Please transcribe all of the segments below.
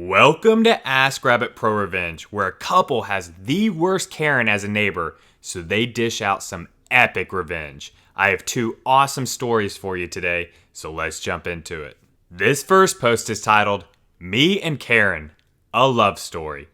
Welcome to Ask Rabbit ProRevenge, where a couple has the worst Karen as a neighbor, so they dish out some epic revenge. I have two awesome stories for you today, so let's jump into it. This first post is titled, Me and Karen, a Love Story.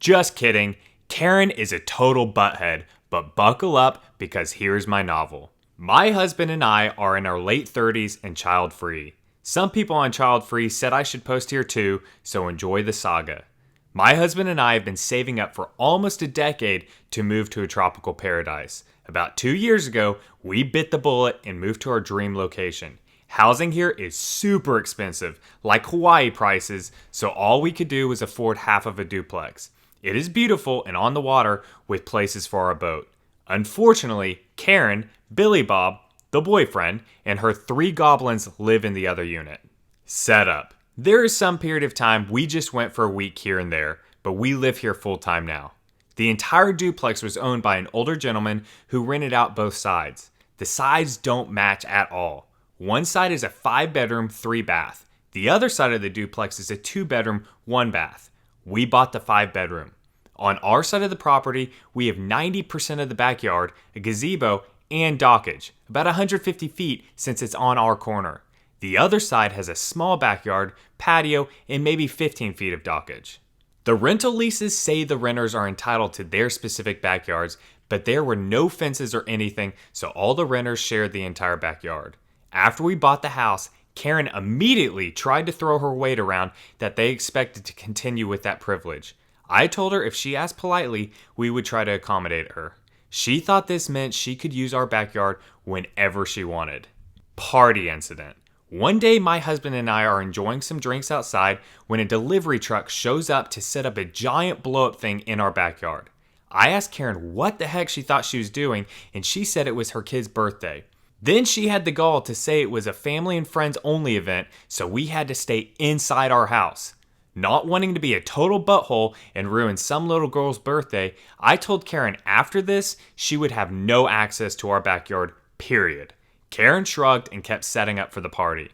Just kidding, Karen is a total butthead, but buckle up because here's my novel. My husband and I are in our late 30s and child-free. Some people on Child Free said I should post here too, so enjoy the saga. My husband and I have been saving up for almost a decade to move to a tropical paradise. About 2 years ago, we bit the bullet and moved to our dream location. Housing here is super expensive, like Hawaii prices, so all we could do was afford half of a duplex. It is beautiful and on the water with places for our boat. Unfortunately, Karen, Billy Bob, the boyfriend, and her 3 goblins live in the other unit. Setup. There is some period of time we just went for a week here and there, but we live here full time now. The entire duplex was owned by an older gentleman who rented out both sides. The sides don't match at all. One side is a 5-bedroom, 3-bath. The other side of the duplex is a 2-bedroom, 1-bath. We bought the 5-bedroom. On our side of the property, we have 90% of the backyard, a gazebo, and dockage, about 150 feet since it's on our corner. The other side has a small backyard, patio, and maybe 15 feet of dockage. The rental leases say the renters are entitled to their specific backyards, but there were no fences or anything, so all the renters shared the entire backyard. After we bought the house, Karen immediately tried to throw her weight around that they expected to continue with that privilege. I told her if she asked politely, we would try to accommodate her. She thought this meant she could use our backyard whenever she wanted. Party incident. One day my husband and I are enjoying some drinks outside when a delivery truck shows up to set up a giant blow-up thing in our backyard. I asked Karen what the heck she thought she was doing, and she said it was her kid's birthday. Then she had the gall to say it was a family and friends only event, so we had to stay inside our house. Not wanting to be a total butthole and ruin some little girl's birthday, I told Karen after this, she would have no access to our backyard, period. Karen shrugged and kept setting up for the party.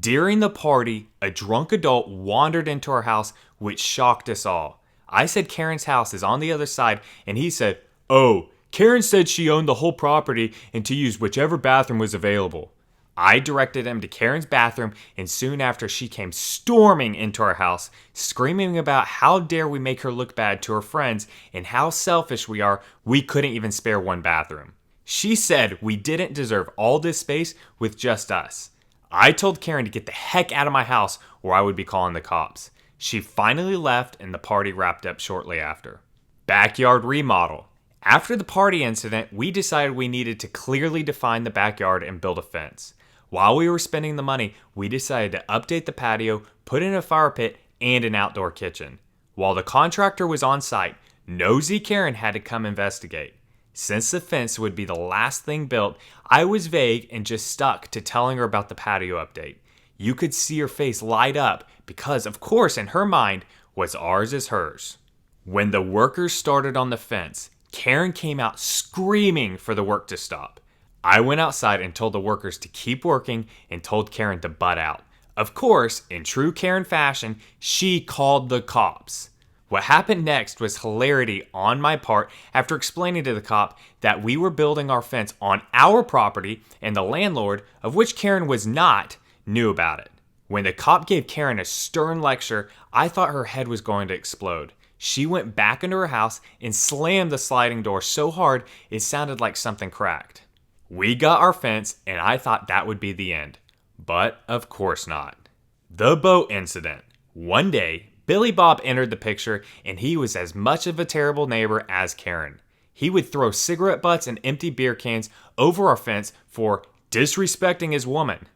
During the party, a drunk adult wandered into our house, which shocked us all. I said Karen's house is on the other side, and he said, "Oh, Karen said she owned the whole property and to use whichever bathroom was available." I directed him to Karen's bathroom, and soon after she came storming into our house, screaming about how dare we make her look bad to her friends and how selfish we are, we couldn't even spare one bathroom. She said we didn't deserve all this space with just us. I told Karen to get the heck out of my house or I would be calling the cops. She finally left and the party wrapped up shortly after. Backyard remodel. After the party incident, we decided we needed to clearly define the backyard and build a fence. While we were spending the money, we decided to update the patio, put in a fire pit, and an outdoor kitchen. While the contractor was on site, nosy Karen had to come investigate. Since the fence would be the last thing built, I was vague and just stuck to telling her about the patio update. You could see her face light up because, of course, in her mind, what's ours is hers. When the workers started on the fence, Karen came out screaming for the work to stop. I went outside and told the workers to keep working and told Karen to butt out. Of course, in true Karen fashion, she called the cops. What happened next was hilarity on my part after explaining to the cop that we were building our fence on our property and the landlord, of which Karen was not, knew about it. When the cop gave Karen a stern lecture, I thought her head was going to explode. She went back into her house and slammed the sliding door so hard it sounded like something cracked. We got our fence, and I thought that would be the end. But of course not. The boat incident. One day, Billy Bob entered the picture, and he was as much of a terrible neighbor as Karen. He would throw cigarette butts and empty beer cans over our fence for disrespecting his woman.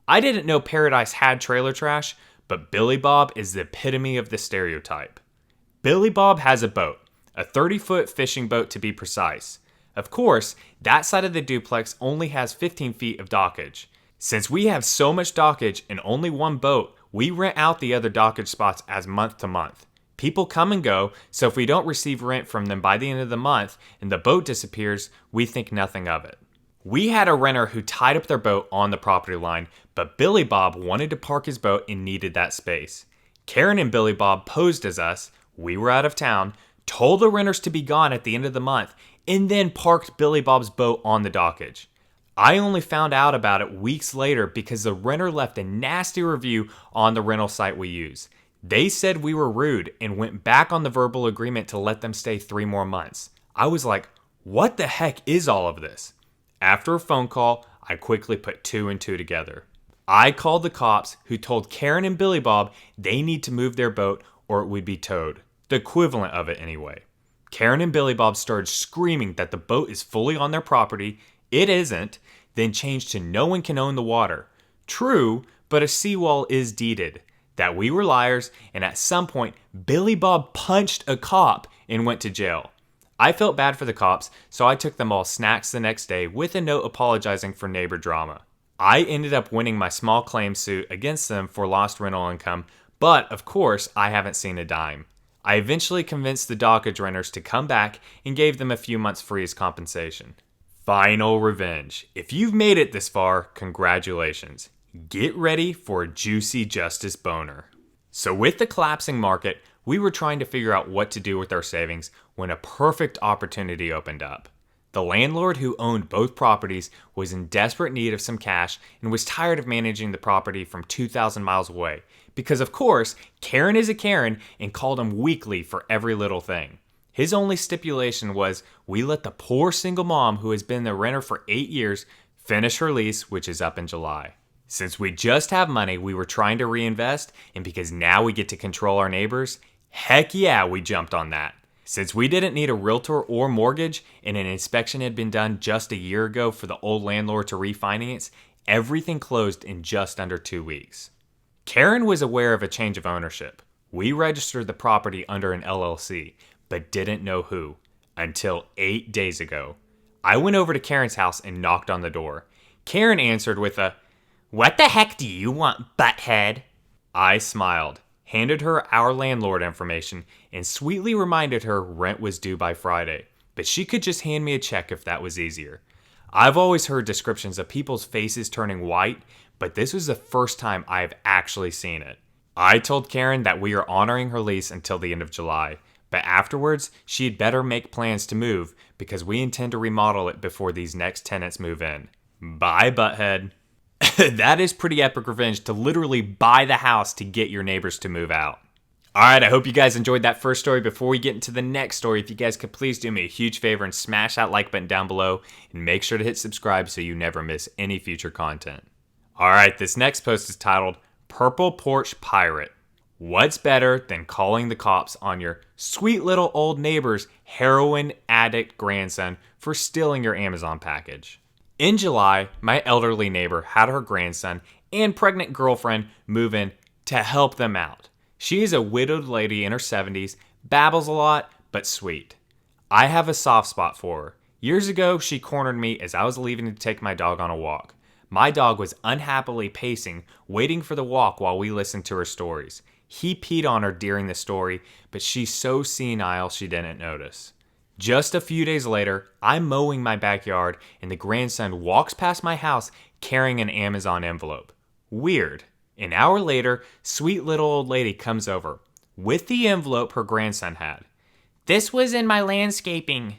I didn't know Paradise had trailer trash, but Billy Bob is the epitome of the stereotype. Billy Bob has a boat, a 30-foot fishing boat to be precise. Of course, that side of the duplex only has 15 feet of dockage. Since we have so much dockage and only one boat, we rent out the other dockage spots as month to month. People come and go, so if we don't receive rent from them by the end of the month and the boat disappears, we think nothing of it. We had a renter who tied up their boat on the property line, but Billy Bob wanted to park his boat and needed that space. Karen and Billy Bob posed as us, we were out of town, told the renters to be gone at the end of the month, and then parked Billy Bob's boat on the dockage. I only found out about it weeks later because the renter left a nasty review on the rental site we use. They said we were rude and went back on the verbal agreement to let them stay 3 more months. I was like, what the heck is all of this? After a phone call, I quickly put 2 and 2 together. I called the cops, who told Karen and Billy Bob they need to move their boat or it would be towed. The equivalent of it anyway. Karen and Billy Bob started screaming that the boat is fully on their property. It isn't. Then changed to no one can own the water. True, but a seawall is deeded. That we were liars, and at some point, Billy Bob punched a cop and went to jail. I felt bad for the cops, so I took them all snacks the next day with a note apologizing for neighbor drama. I ended up winning my small claim suit against them for lost rental income, but of course, I haven't seen a dime. I eventually convinced the dockage renters to come back and gave them a few months free as compensation. Final revenge. If you've made it this far, congratulations. Get ready for a juicy justice boner. So with the collapsing market, we were trying to figure out what to do with our savings when a perfect opportunity opened up. The landlord who owned both properties was in desperate need of some cash and was tired of managing the property from 2,000 miles away because, of course, Karen is a Karen and called him weekly for every little thing. His only stipulation was we let the poor single mom who has been the renter for 8 years finish her lease, which is up in July. Since we just have money we were trying to reinvest, and because now we get to control our neighbors, heck yeah, we jumped on that. Since we didn't need a realtor or mortgage, and an inspection had been done just a year ago for the old landlord to refinance, everything closed in just under 2 weeks. Karen was aware of a change of ownership. We registered the property under an LLC, but didn't know who, until 8 days ago. I went over to Karen's house and knocked on the door. Karen answered with a, "What the heck do you want, butthead?" I smiled, handed her our landlord information, and sweetly reminded her rent was due by Friday, but she could just hand me a check if that was easier. I've always heard descriptions of people's faces turning white, but this was the first time I have actually seen it. I told Karen that we are honoring her lease until the end of July, but afterwards, she had better make plans to move because we intend to remodel it before these next tenants move in. Bye, butthead. That is pretty epic revenge to literally buy the house to get your neighbors to move out. Alright, I hope you guys enjoyed that first story. Before we get into the next story, if you guys could please do me a huge favor and smash that like button down below and make sure to hit subscribe so you never miss any future content. Alright, this next post is titled Purple Porch Pirate. What's better than calling the cops on your sweet little old neighbor's heroin addict grandson for stealing your Amazon package? In July, my elderly neighbor had her grandson and pregnant girlfriend move in to help them out. She is a widowed lady in her 70s, babbles a lot, but sweet. I have a soft spot for her. Years ago, she cornered me as I was leaving to take my dog on a walk. My dog was unhappily pacing, waiting for the walk while we listened to her stories. He peed on her during the story, but she's so senile she didn't notice. Just a few days later, I'm mowing my backyard and the grandson walks past my house carrying an Amazon envelope. Weird. An hour later, sweet little old lady comes over with the envelope her grandson had. "This was in my landscaping."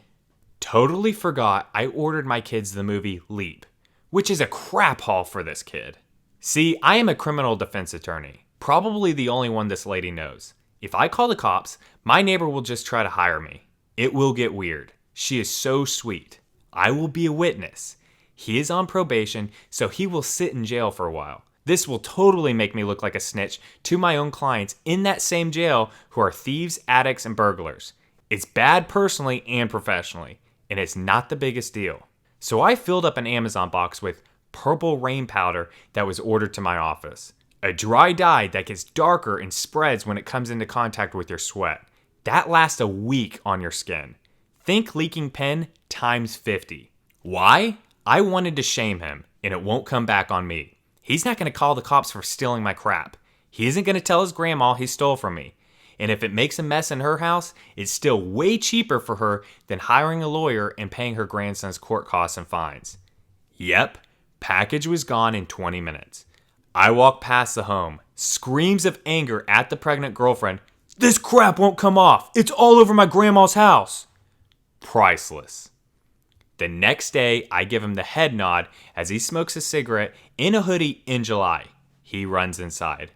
Totally forgot I ordered my kids the movie Leap, which is a crap haul for this kid. See, I am a criminal defense attorney, probably the only one this lady knows. If I call the cops, my neighbor will just try to hire me. It will get weird. She is so sweet. I will be a witness. He is on probation, so he will sit in jail for a while. This will totally make me look like a snitch to my own clients in that same jail who are thieves, addicts, and burglars. It's bad personally and professionally, and it's not the biggest deal. So I filled up an Amazon box with purple rain powder that was ordered to my office. A dry dye that gets darker and spreads when it comes into contact with your sweat. That lasts a week on your skin. Think leaking pen times 50. Why? I wanted to shame him, and it won't come back on me. He's not going to call the cops for stealing my crap. He isn't going to tell his grandma he stole from me. And if it makes a mess in her house, it's still way cheaper for her than hiring a lawyer and paying her grandson's court costs and fines. Yep, package was gone in 20 minutes. I walked past the home, screams of anger at the pregnant girlfriend. This crap won't come off. It's all over my grandma's house. Priceless. The next day, I give him the head nod as he smokes a cigarette in a hoodie in July. He runs inside.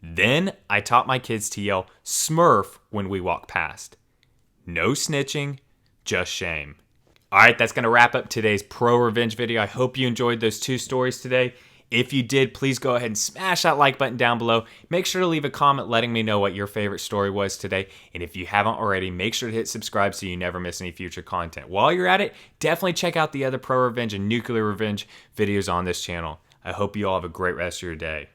Then I taught my kids to yell Smurf when we walk past. No snitching, just shame. All right, that's going to wrap up today's Pro Revenge video. I hope you enjoyed those 2 stories today. If you did, please go ahead and smash that like button down below. Make sure to leave a comment letting me know what your favorite story was today. And if you haven't already, make sure to hit subscribe so you never miss any future content. While you're at it, definitely check out the other Pro Revenge and Nuclear Revenge videos on this channel. I hope you all have a great rest of your day.